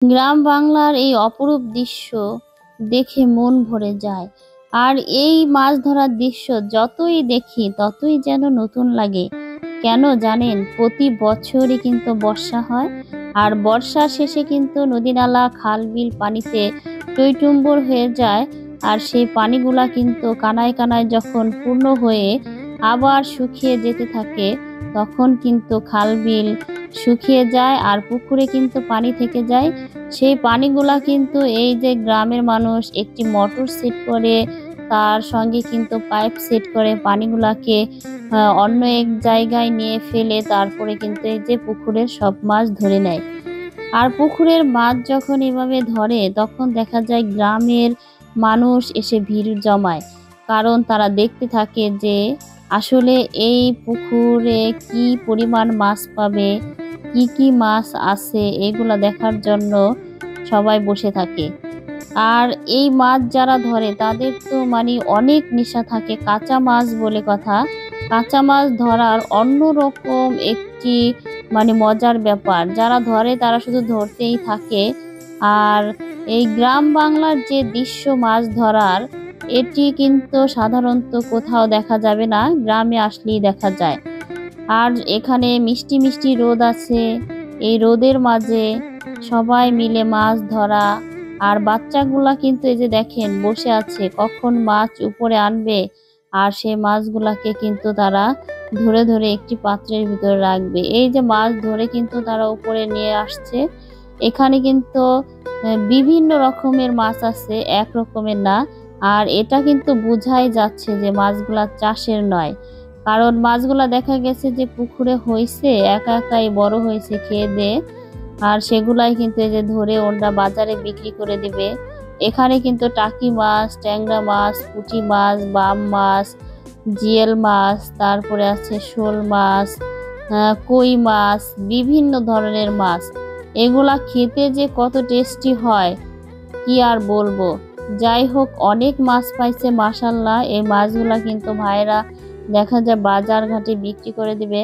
গ্রাম বাংলার এই অপরূপ দৃশ্য দেখে মন ভরে যায়। আর এই মাছ ধরার দৃশ্য যতই দেখি ততই যেন নতুন লাগে। কেন জানেন? প্রতি বছরই কিন্তু বর্ষা হয়, আর বর্ষার শেষে কিন্তু নদী নালা খাল বিল পানিতে টইটুম্বর হয়ে যায়। আর সেই পানিগুলা কিন্তু কানায় কানায় যখন পূর্ণ হয়ে আবার শুকিয়ে যেতে থাকে, তখন কিন্তু খাল বিল শুকিয়ে যায় আর পুকুরে কিন্তু পানি থেকে যায়। সেই পানিগুলা কিন্তু এই যে গ্রামের মানুষ একটি মোটর সেট করে, তার সঙ্গে কিন্তু পাইপ সেট করে পানিগুলাকে অন্য এক জায়গায় নিয়ে ফেলে তারপরে কিন্তু এই যে পুকুরের সব মাছ ধরে নেয়। আর পুকুরের মাছ যখন এভাবে ধরে তখন দেখা যায় গ্রামের মানুষ এসে ভিড় জমায়, কারণ তারা দেখতে থাকে যে আসলে এই পুকুরে কি পরিমাণ মাছ পাবে, কি কি মাছ আছে, এগুলা দেখার জন্য সবাই বসে থাকে। আর এই মাছ যারা ধরে তাদের তো মানে অনেক নেশা থাকে, কাঁচা মাছ বলে কথা। কাঁচা মাছ ধরার অন্যরকম একটি মানে মজার ব্যাপার। যারা ধরে তারা শুধু ধরতেই থাকে। আর এই গ্রাম বাংলার যে দৃশ্য মাছ ধরার, এটি কিন্তু সাধারণত কোথাও দেখা যাবে না, গ্রামে আসলেই দেখা যায়। আর এখানে মিষ্টি মিষ্টি রোদ আছে, এই রোদের মাঝে সবাই মিলে মাছ ধরা। আর বাচ্চাগুলা কিন্তু এই যে দেখেন বসে আছে, কখন মাছ উপরে আনবে আর সেই মাছগুলাকে কিন্তু তারা ধরে ধরে একটি পাত্রের ভিতরে রাখবে। এই যে মাছ ধরে কিন্তু তারা উপরে নিয়ে আসছে। এখানে কিন্তু বিভিন্ন রকমের মাছ আছে, এক রকমের না। আর এটা কিন্তু বোঝাই যাচ্ছে যে মাছগুলা চাষের নয়, কারণ মাছগুলা দেখা গেছে যে পুকুরে হয়েছে, একা একাই বড় হয়েছে খেয়ে দিয়ে। আর সেগুলাই কিন্তু এই যে ধরে ওরা বাজারে বিক্রি করে দিবে। এখানে কিন্তু টাকি মাছ, ট্যাংরা মাছ, পুঁটি মাছ, বাম মাছ, জিয়েল মাছ, তারপরে আছে শোল মাছ, কই মাছ, বিভিন্ন ধরনের মাছ। এগুলা খেতে যে কত টেস্টি হয় কি আর বলবো। যাই হোক, অনেক মাছ পাইছে মাশাল্লাহ। এই মাছগুলা কিন্তু ভাইরা দেখা যায় বাজার ঘাটে বিক্রি করে দিবে।